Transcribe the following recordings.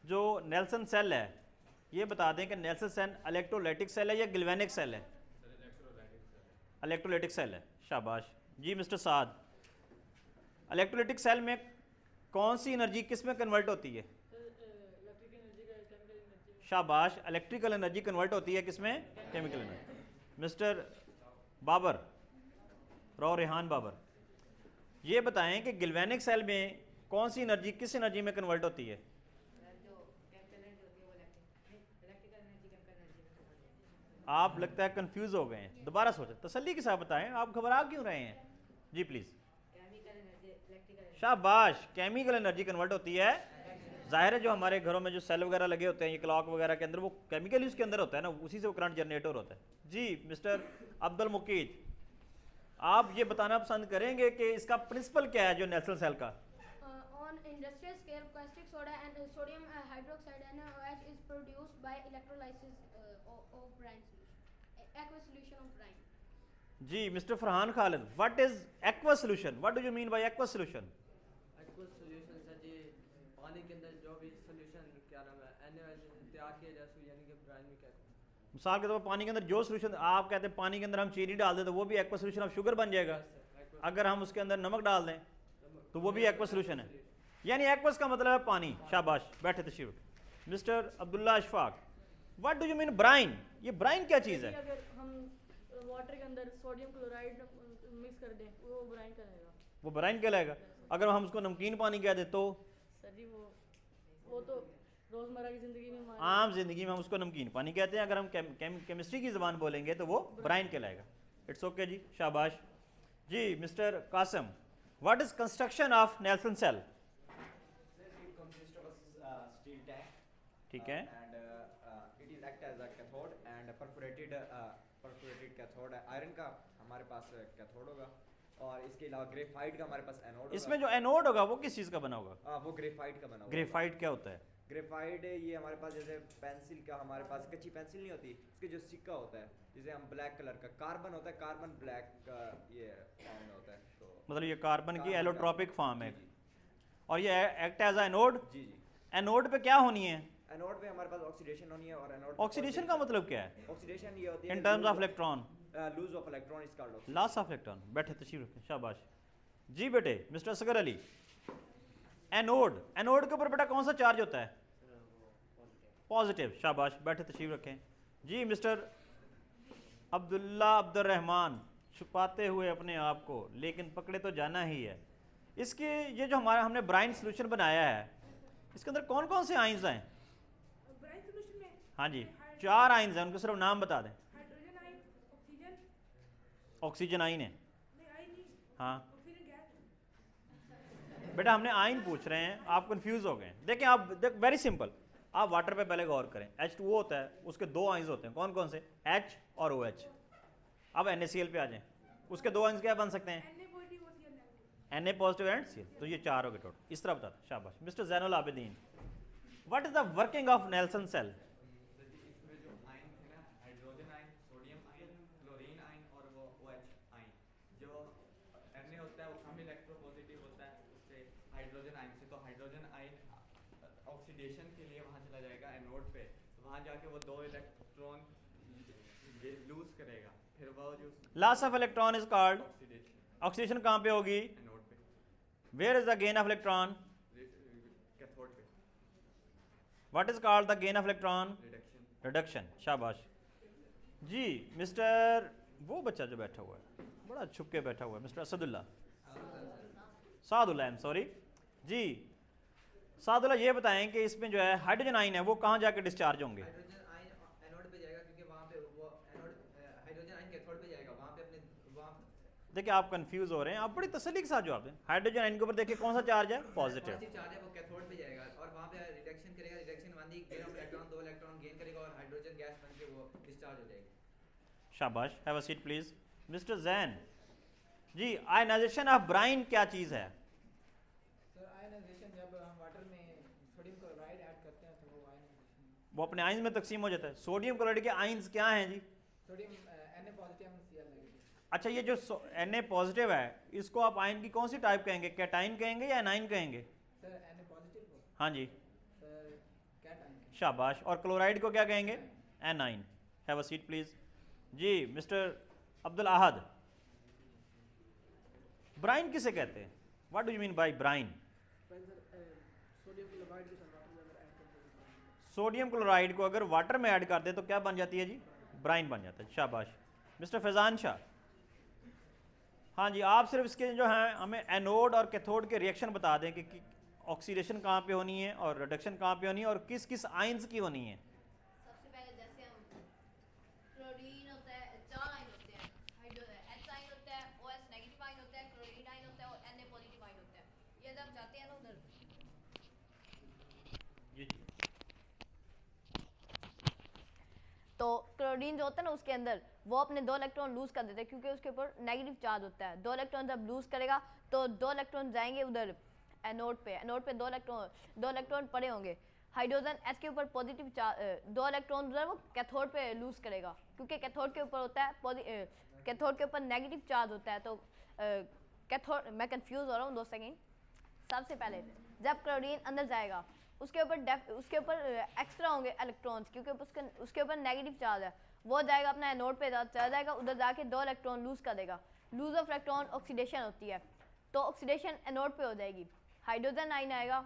जो Nelson cell है ये बता दें कि नेल्सन सेल इलेक्ट्रोलाइटिक सेल है या गिल्वेनिक सेल है? इलेक्ट्रोलाइटिक सेल है, शाबाश जी। मिस्टर साद, इलेक्ट्रोलाइटिक सेल में कौन सी एनर्जी किस में कन्वर्ट होती है? शाबाश, इलेक्ट्रिकल एनर्जी कन्वर्ट होती है किस में? Chemical energy. मिस्टर बाबर, रो रेहान बाबर, ये बताएं कि गिल्वेनिक सेल में कौन सी एनर्जी किस एनर्जी में कन्वर्ट होती है? आप लगता है कंफ्यूज हो गए हैं, दोबारा सोचें, तसल्ली के साथ बताएं, आप घबरा क्यों रहे हैं जी प्लीज। शाबाश, केमिकल एनर्जी कन्वर्ट होती है। जाहिर है जो हमारे घरों में जो सेल वगैरह लगे होते हैं, ये क्लॉक वगैरह के अंदर, वो केमिकल उसके अंदर होता है ना, उसी से वो करंट जनरेटर होता है जी। मिस्टर अब्दुल मुकीद, आप ये बताना पसंद करेंगे कि इसका प्रिंसिपल क्या है जो नेल्सन सेल का? On industrial scale, caustic soda and sodium hydroxide NaOH is produced by electrolysis of brine solution, aqueous solution of brine. जी mister Farhan Khalid, what is aqueous solution? What do you mean by aqueous solution? Aqueous solution sir जी पानी के अंदर जो भी solution क्या नाम है NaOH तैयार किया जाए उसको यानी कि ब्राइन में कहते हैं। मिसाल के तौर पर पानी के अंदर जो सॉल्यूशन आप कहते हैं पानी के अंदर हम चीनी डाल दें तो वो भी एक्वस सॉल्यूशन ऑफ शुगर बन जाएगा। अगर हम उसके अंदर नमक डाल दें तो वो भी एक्वस सॉल्यूशन है, यानी एक्वस का मतलब है पानी। शाबाश, बैठे तशरीफ। Mister Abdullah Ashfaq, what do you mean brine? ये ब्राइन क्या चीज़ है? अगर हम वाटर के अंदर सोडियम क्लोराइड मिक्स कर दें वो ब्राइन कहलाएगा। वो ब्राइन कहलाएगा। अगर हम उसको नमकीन पानी कह दें तो? सर जी वो तो रोजमर्रा की जिंदगी में आम जिंदगी में हम उसको नमकीन पानी कहते हैं। अगर हम केमिस्ट्री की ज़बान बोलेंगे तो वो ब्राइन कहलाएगा। इट्स ओके जी, शाबाश जी। Mister Kasam, what is construction of Nelson cell? ठीक है। And it is act as a cathode and perforated cathode है। आयरन का हमारे पास कैथोड होगा और इसके अलावा ग्रेफाइट का हमारे पास एनोड होगा। इसमें जो एनोड होगा वो किस चीज़ का बना होगा? वो ग्रेफाइट का बना होगा। ग्रेफाइट क्या होता है? ग्रेफाइट ये हमारे पास जैसे पेंसिल का, हमारे पास कच्ची पेंसिल नहीं होती, इसके जो सिक्का होता है जिसे हम ब्लैक कलर का कार्बन होता है, कार्बन ब्लैक का ये फॉर्म में होता है। तो मतलब ये कार्बन की एलोट्रोपिक फॉर्म है और ये एक्ट एज एनोड। जी जी। एनोड पे क्या होनी है? एनोड पे हमारे पास ऑक्सीडेशन होनी है और एनोड ऑक्सीडेशन का मतलब क्या है? ऑक्सीडेशन ये होती है in terms of electron, lose of electron is called oxidation. Loss of electron. बैठे तशरीफ रखें, शाबाश जी। बेटे mister Asgar Ali, anode, anode के ऊपर बेटा कौन सा चार्ज होता है? पॉजिटिव, शाबाश, बैठे तशरीफ रखें जी। मिस्टर अब्दुल्ला अब्दुल रहमान, छुपाते हुए अपने आप को, लेकिन पकड़े तो जाना ही है। इसके ये जो हमारा हमने ब्राइन सोल्यूशन बनाया है इसके अंदर कौन कौन से आइंस हैं? ब्राइन सॉल्यूशन में हाँ जी, 4 आइंस हैं, उनको सिर्फ नाम बता दें। हाइड्रोजन आयन, ऑक्सीजन, ऑक्सीजन आइन है। नहीं आयन नहीं, हाँ ऑक्सीजन गैस। बेटा हमने आइन पूछ रहे हैं, आप कंफ्यूज हो गए। देखें आप वेरी सिंपल, आप वाटर पे पहले गौर करें। H2O होता है, उसके 2 आइंस होते हैं, कौन कौन से? H और OH। अब NaCl पे आ जाएं, उसके 2 आइंस क्या बन सकते हैं? Na पॉजिटिव और Cl negative. Na positive and Cl, तो ये 4 हो गए टोटल। इस तरह बताता, शाबाश। Mister Zainul Abidin, what is the working of Nelson cell? इसमें जो आयन थे ना, hydrogen ion, sodium ion, chlorine ion और वो OH आयन, जो Na होता है वो कम इलेक्ट्रोपॉजिटिव होता है उससे हाइड्रोजन आयन से, तो हाइड्रोजन आयन ऑक्सीडेशन के लिए वहाँ चला जाएगा एनोड पे, तो वहाँ जाके वो 2 इलेक्ट्रॉन लूज करेगा, फिर वो जो loss of electron is called oxidation oxidation. कहाँ पे होगी? एनोड पे, where is the gain of electron? Cathode पे, what is called the gain of electron? Reduction. Reduction, शाबाश जी। मिस्टर वो बच्चा जो बैठा हुआ है बड़ा छुप के बैठा हुआ है, mister Asadullah, Sadullah, I am sorry जी। सादुल्ला, ये बताएं कि इसमें जो है हाइड्रोजन आइन है वो कहाँ जाके डिस्चार्ज होंगे? हाइड्रोजन आयन एनोड पे जाएगा क्योंकि वहाँ पे वो एनोड हाइड्रोजन आयन कैथोड पे जाएगा, वहाँ पे अपने वहाँ देखिए आप कंफ्यूज हो रहे हैं, आप बड़ी तसल्ली के साथ जवाब दें। हाइड्रोजन आइन के ऊपर देखिए कौन सा चार्ज है? पॉजिटिव। चार्ज है वो कैथोड पे जाएगा और वहाँ पे रिडक्शन करेगा, रिडक्शन वाली gain of electron 2 electron gain करेगा और हाइड्रोजन गैस बन के वो डिस्चार्ज हो जाएगी। शाबाश, have a seat please. Mister Jain ji, ionization of brine क्या चीज़ है? सर आयनाइजेशन जब हम वाटर में सोडियम क्लोराइड ऐड करते हैं तो वो आयनाइजेशन, वो अपने आइंस में तकसीम हो जाता है। सोडियम क्लोराइड के आइंस क्या हैं जी? सोडियम Na पॉजिटिव और Cl नेगेटिव। अच्छा, ये जो Na पॉजिटिव है इसको आप आयन की कौन सी टाइप कहेंगे? कैटाइन कहेंगे या एनाइन कहेंगे? सर Na पॉजिटिव को हाँ जी, सर शाबाश। और क्लोराइड को क्या कहेंगे? Anion. Have a seat please. जी मिस्टर अब्दुल अहद, ब्राइन किसे कहते हैं? What do you mean by brine? Sodium chloride को अगर वाटर में ऐड कर दे तो क्या बन जाती है जी? ब्राइन बन जाता है। शाबाश। मिस्टर फैजान शाह, हाँ जी, आप सिर्फ इसके जो हैं हमें एनोड और कैथोड के रिएक्शन बता दें कि ऑक्सीडेशन कहाँ पे होनी है और रिडक्शन कहाँ पे होनी है और किस किस आइंस की होनी है। सबसे पहले जैसे हम क्लोरीन होता है, 4 आयन होते हैं, H आयन होता है, OH नेगेटिव आयन होता है, क्लोरीन आयन होता है और Na पॉजिटिव आयन होता है। ये जब जाते हैं ना उधर, तो क्लोरीन जो होता है ना उसके अंदर वो अपने 2 इलेक्ट्रॉन लूज कर देते हैं क्योंकि उसके ऊपर नेगेटिव चार्ज होता है। 2 इलेक्ट्रॉन जब लूज करेगा तो 2 इलेक्ट्रॉन जाएंगे उधर एनोड पे। एनोड पे 2 इलेक्ट्रॉन पड़े होंगे। हाइड्रोजन एस के ऊपर पॉजिटिव चार्ज, 2 इलेक्ट्रॉन जो है वो कैथोड पे लूज करेगा क्योंकि कैथोड के ऊपर होता है कैथोड के ऊपर नेगेटिव चार्ज होता है। तो कैथोड, मैं कंफ्यूज हो रहा हूँ 2 सेकेंड। सबसे पहले जब क्लोरीन अंदर जाएगा उसके ऊपर एक्स्ट्रा होंगे इलेक्ट्रॉन्स क्योंकि उसके ऊपर नेगेटिव चार्ज है। वो जाएगा अपना एनोड पे चला जाएगा, उधर जाके 2 इलेक्ट्रॉन लूज कर देगा। लूज ऑफ इलेक्ट्रॉन ऑक्सीडेशन होती है, तो ऑक्सीडेशन एनोड पे हो जाएगी। हाइड्रोजन आयन आएगा,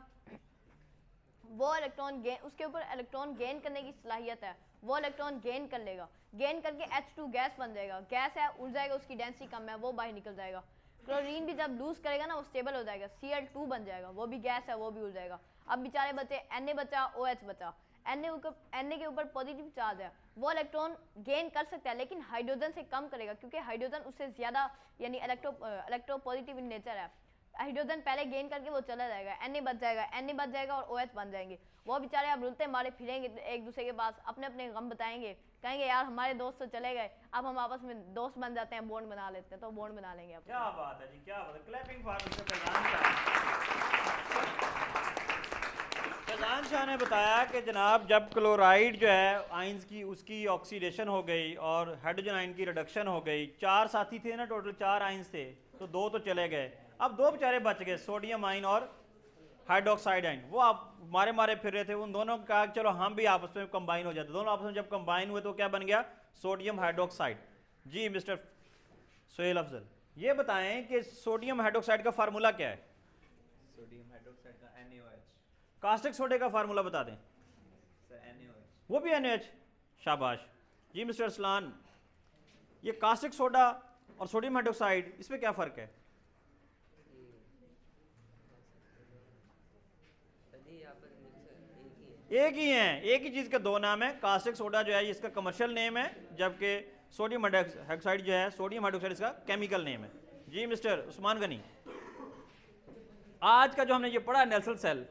वो इलेक्ट्रॉन गेन, उसके ऊपर इलेक्ट्रॉन गेन करने की सलाहियत है, वो इलेक्ट्रॉन गेन कर लेगा। गेन करके H2 गैस बन जाएगा। गैस है, उड़ जाएगा, उसकी डेंसिटी कम है, वो बाहर निकल जाएगा। क्लोरीन भी जब लूज करेगा ना वो स्टेबल हो जाएगा, Cl2 बन जाएगा, वो भी गैस है, वो भी उड़ जाएगा। अब बेचारे बचे Na बचा, OH बचा। Na के ऊपर पॉजिटिव चार्ज है, वो इलेक्ट्रॉन गेन कर सकता है लेकिन हाइड्रोजन से कम करेगा क्योंकि हाइड्रोजन उससे ज़्यादा यानी इलेक्ट्रो पॉजिटिव इन नेचर है। हाइड्रोजन पहले गेन करके वो चला जाएगा, Na बच जाएगा और OH बन जाएंगे। वो बेचारे अब रुलते मारे फिरेंगे एक दूसरे के पास, अपने अपने गम बताएंगे, कहेंगे यार हमारे दोस्त तो चले गए, अब हम आपस में दोस्त बन जाते हैं, बॉन्ड बना लेते हैं। तो बॉन्ड बना लेंगे अब। क्या बात है जी, क्या बात है। Clapping for mister Faizan Shah. Faizan Shah ने बताया कि जनाब जब क्लोराइड जो है आइंस की उसकी ऑक्सीडेशन हो गई और हाइड्रोजन आयन की रिडक्शन हो गई, 4 साथी थे ना, टोटल 4 आइंस थे, तो 2 तो चले गए, अब 2 बेचारे बच गए, सोडियम आयन और हाइड्रोक्साइड आयन। वो आप मारे फिर रहे थे, उन दोनों का चलो हम भी आपस में कंबाइन हो जाते। दोनों आपस में जब कंबाइन हुए तो क्या बन गया? Sodium hydroxide. जी मिस्टर सोहेल अफजल, ये बताएं कि सोडियम हाइड्रोक्साइड का फार्मूला क्या है? सोडियम हाइड्रोक्साइड का NaOH। कास्टिक सोडे का फार्मूला बता दें। Sir NaOH। वो भी NaOH। शाबाश। जी मिस्टर असलान, ये कास्टिक सोडा और सोडियम हाइड्रोक्साइड, इसमें क्या फ़र्क है? एक ही हैं, एक ही चीज़ के 2 नाम है। कास्टिक सोडा जो है इसका कमर्शियल नेम है, जबकि सोडियम हाइड्रोक्साइड जो है, सोडियम हाइड्रोक्साइड इसका केमिकल नेम है। जी मिस्टर उस्मान गनी, आज का जो हमने ये पढ़ा नेल्सन सेल,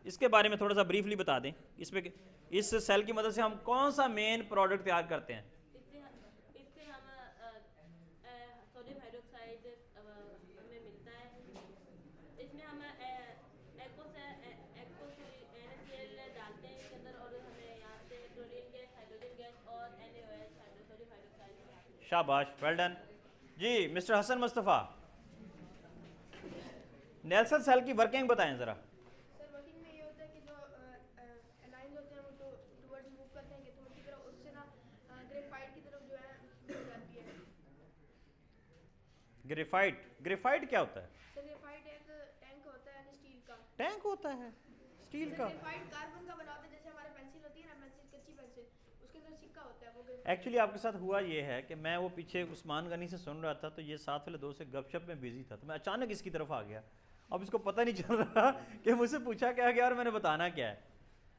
इसके बारे में थोड़ा सा ब्रीफली बता दें। इसमें इस सेल की मदद से हम कौन सा मेन प्रोडक्ट तैयार करते हैं? इससे हम सोडियम हाइड्रोक्साइड हमें मिलता है। इसमें हम NaCl डालते हैं इसके अंदर और हमें यहाँ से क्लोरीन गैस, हाइड्रोजन गैस और NaOH सोडियम हाइड्रोक्साइड। शाबाश, वेल डन। जी mister Hasan Mustafa, Nelson cell की वर्किंग बताएं ज़रा। सर वर्किंग में ये होता है कि जो एनाइंस होते हैं वो तो टुवर्ड्स मूव करते हैं कैथोड की तरफ, उससे ना ग्रेफाइट की तरफ जो है बढ़ जाती है। ग्रेफाइट क्या होता है? सर ग्रेफाइट एक टैंक होता है स्टील का। टैंक होता है स्टील का? ग्रेफाइट कार्बन का बना होता है, जैसे हमारे पेंसिल होती है ना, पेंसिल कच्ची पेंसिल, उसके अंदर सिक्का होता है वो ग्रेफाइट। एक्चुअली आपके साथ हुआ ये है कि मैं वो पीछे उस्मान गनी से सुन रहा था, तो ये साथ वाले दोस्त से गपशप में बिजी था, तो मैं अचानक इसकी तरफ आ गया। अब इसको पता नहीं चल रहा कि मुझसे पूछा क्या गया और मैंने बताना क्या है।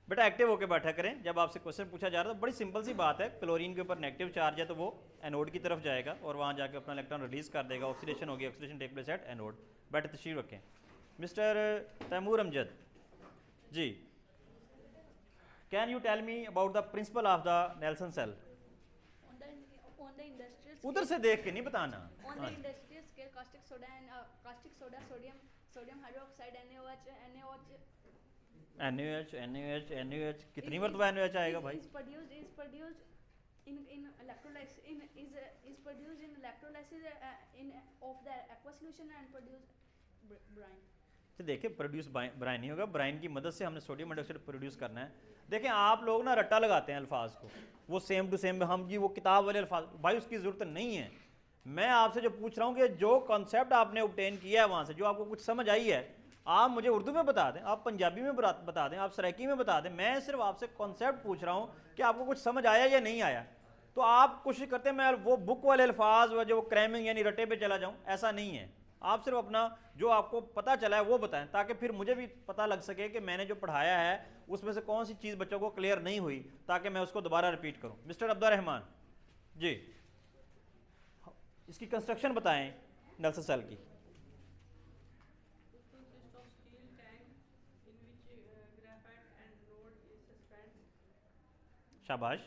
बेटा एक्टिव होकर बैठा करें, जब आपसे क्वेश्चन पूछा जा रहा है तो बड़ी सिंपल सी बात है, क्लोरीन के ऊपर नेगेटिव चार्ज है तो वो एनोड की तरफ जाएगा और वहाँ जाके अपना इलेक्ट्रॉन रिलीज कर देगा, ऑक्सीडेशन होगी, oxidation take place at anode. बैठे तशरीफ रखें। Mister Taimur Amjad ji, can you tell me about the principal of the Nelson cell? On the industrial उधर से देख के नहीं बताना। on the industrial scale, caustic soda and sodium hydroxide, NaOH कितनी मरतबा NaOH आएगा भाई? is produced in electrolysis of the aqueous solution and produce brine. देखिए प्रोड्यूस ब्राइन नहीं होगा, ब्राइन की मदद से हमने सोडियम हाइड्रोक्साइड प्रोड्यूस करना है। देखें आप लोग ना रट्टा लगाते हैं अल्फाज को, वो सेम टू सेम हम जी वो किताब वाले अल्फाज, भाई उसकी ज़रूरत नहीं है। मैं आपसे जो पूछ रहा हूँ कि जो कॉन्सेप्ट आपने ऑब्टेन किया है वहाँ से, जो आपको कुछ समझ आई है, आप मुझे उर्दू में बता दें, आप पंजाबी में बता दें, आप सराइकी में बता दें। मैं सिर्फ आपसे कॉन्सेप्ट पूछ रहा हूँ कि आपको कुछ समझ आया या नहीं आया। तो आप कोशिश करते हैं मैं वो बुक वाले अल्फाज व जो क्रैमिंग यानी रटे पे चला जाऊँ, ऐसा नहीं है। आप सिर्फ अपना जो आपको पता चला है वो बताएं, ताकि फिर मुझे भी पता लग सके कि मैंने जो पढ़ाया है उसमें से कौन सी चीज़ बच्चों को क्लियर नहीं हुई, ताकि मैं उसको दोबारा रिपीट करूं। मिस्टर अब्दुर्रहमान जी, इसकी कंस्ट्रक्शन बताएं नल्सन सेल की। शाबाश,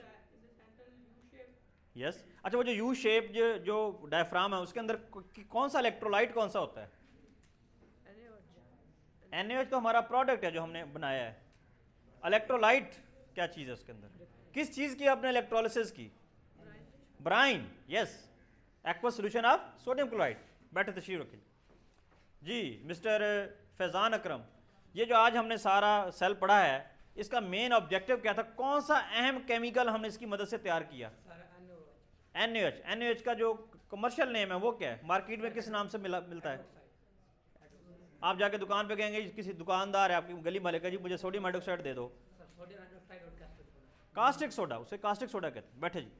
यस। अच्छा, वो जो यू शेप जो डायफ्राम है उसके अंदर कौन सा इलेक्ट्रोलाइट कौन सा होता है? NaOH तो हमारा प्रोडक्ट है जो हमने बनाया है। इलेक्ट्रोलाइट क्या चीज़ है उसके अंदर? किस चीज़ की आपने इलेक्ट्रोलिसिस की? Brine, yes. Aqueous solution of sodium chloride. बैठे तशरीफ रखिए जी। मिस्टर फैज़ान अकरम, ये जो आज हमने सारा सेल पढ़ा है, इसका मेन ऑब्जेक्टिव क्या था? कौन सा अहम केमिकल हमने इसकी मदद से तैयार किया? NaOH। NaOH का जो कमर्शियल नेम है वो क्या है? मार्केट में किस नाम से मिलता है? आप जाके दुकान पे कहेंगे, किसी दुकानदार है आपकी गली वाले का, जी मुझे सोडियम हाइड्रोक्साइड दे दो, कास्टिक सोडा, उसे कास्टिक सोडा कहते हैं। बैठे जी,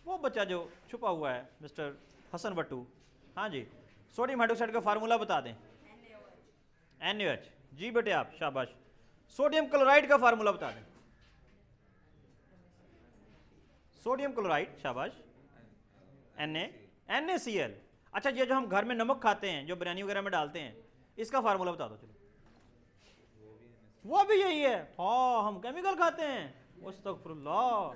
वो बच्चा जो छुपा हुआ है मिस्टर हसन बट्टू, हाँ जी, सोडियम हाइड्रोक्साइड का फार्मूला बता दें। NaOH जी बेटे आप, शाबाश। सोडियम क्लोराइड का फार्मूला बता दें। सोडियम क्लोराइड, शाबाश। NaCl। अच्छा, ये जो हम घर में नमक खाते हैं, जो बिरयानी वगैरह में डालते हैं, इसका फार्मूला बता दो चलो। वो भी यही है। हाँ, हम केमिकल खाते हैं। अस्तगफुरुल्लाह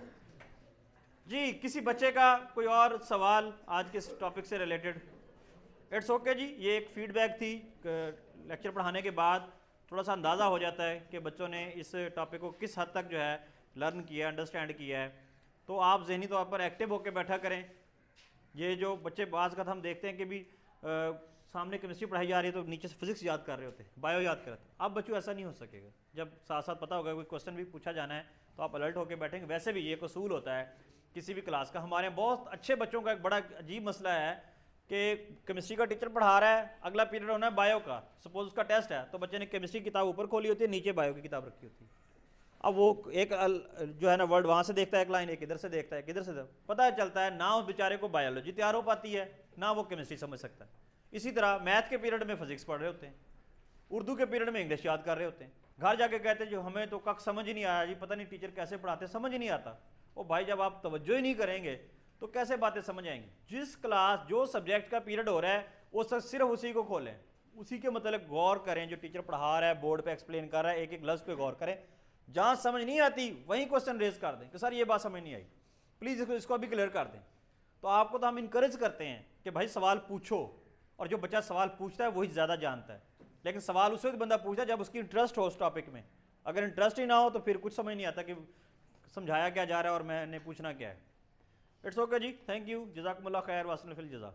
जी। किसी बच्चे का कोई और सवाल आज के टॉपिक से रिलेटेड? इट्स ओके जी। ये एक फीडबैक थी, लेक्चर पढ़ाने के बाद थोड़ा सा अंदाज़ा हो जाता है कि बच्चों ने इस टॉपिक को किस हद तक जो है लर्न किया, अंडरस्टैंड किया है। तो आप जहनी तौर पर एक्टिव होकर बैठा करें। ये जो बच्चे बाज़ का हम देखते हैं कि भी सामने केमिस्ट्री पढ़ाई जा रही है तो नीचे से फिजिक्स याद कर रहे होते हैं, बायो याद कर रहे हैं। अब बच्चों ऐसा नहीं हो सकेगा। जब साथ साथ पता होगा कोई क्वेश्चन भी पूछा जाना है तो आप अलर्ट होकर बैठेंगे। वैसे भी ये एक असूल होता है किसी भी क्लास का। हमारे बहुत अच्छे बच्चों का एक बड़ा अजीब मसला है कि केमिस्ट्री का टीचर पढ़ा रहा है, अगला पीरियड होना है बायो का, सपोज उसका टेस्ट है, तो बच्चे ने केमिस्ट्री की किताब ऊपर खोली होती है, नीचे बायो की किताब रखी होती है। अब वो एक जो है ना वर्ड वहाँ से देखता है, एक लाइन एक इधर से देखता है, किधर से पता चलता है ना उस बेचारे को बायोलॉजी तैयार हो पाती है, ना वो केमिस्ट्री समझ सकता है। इसी तरह मैथ के पीरियड में फिजिक्स पढ़ रहे होते हैं, उर्दू के पीरियड में इंग्लिश याद कर रहे होते हैं, घर जाके कहते हैं जो हमें तो कख समझ ही नहीं आया जी, पता नहीं टीचर कैसे पढ़ाते, समझ ही नहीं आता। ओ भाई, जब आप तवज्जो ही नहीं करेंगे तो कैसे बातें समझ आएंगी? जिस क्लास जो सब्जेक्ट का पीरियड हो रहा है वो सिर्फ उसी को खोलें, उसी के मतलब गौर करें। जो टीचर पढ़ा रहा है, बोर्ड पे एक्सप्लेन कर रहा है, एक एक लफ्ज़ पे गौर करें। जहाँ समझ नहीं आती वहीं क्वेश्चन रेज कर दें कि सर ये बात समझ नहीं आई, प्लीज़ इसको अभी क्लियर कर दें। तो आपको तो हम इनकरेज करते हैं कि भाई सवाल पूछो, और जो बच्चा सवाल पूछता है वही ज़्यादा जानता है। लेकिन सवाल उस वक्त बंदा पूछता है जब उसकी इंटरेस्ट हो उस टॉपिक में। अगर इंटरेस्ट ही ना हो तो फिर कुछ समझ नहीं आता कि समझाया क्या जा रहा है और मैंने पूछना क्या है। इट्स ओके जी, थैंक यू, जज़ाकुमुल्लाह खैर, वासल फिल जज़ा।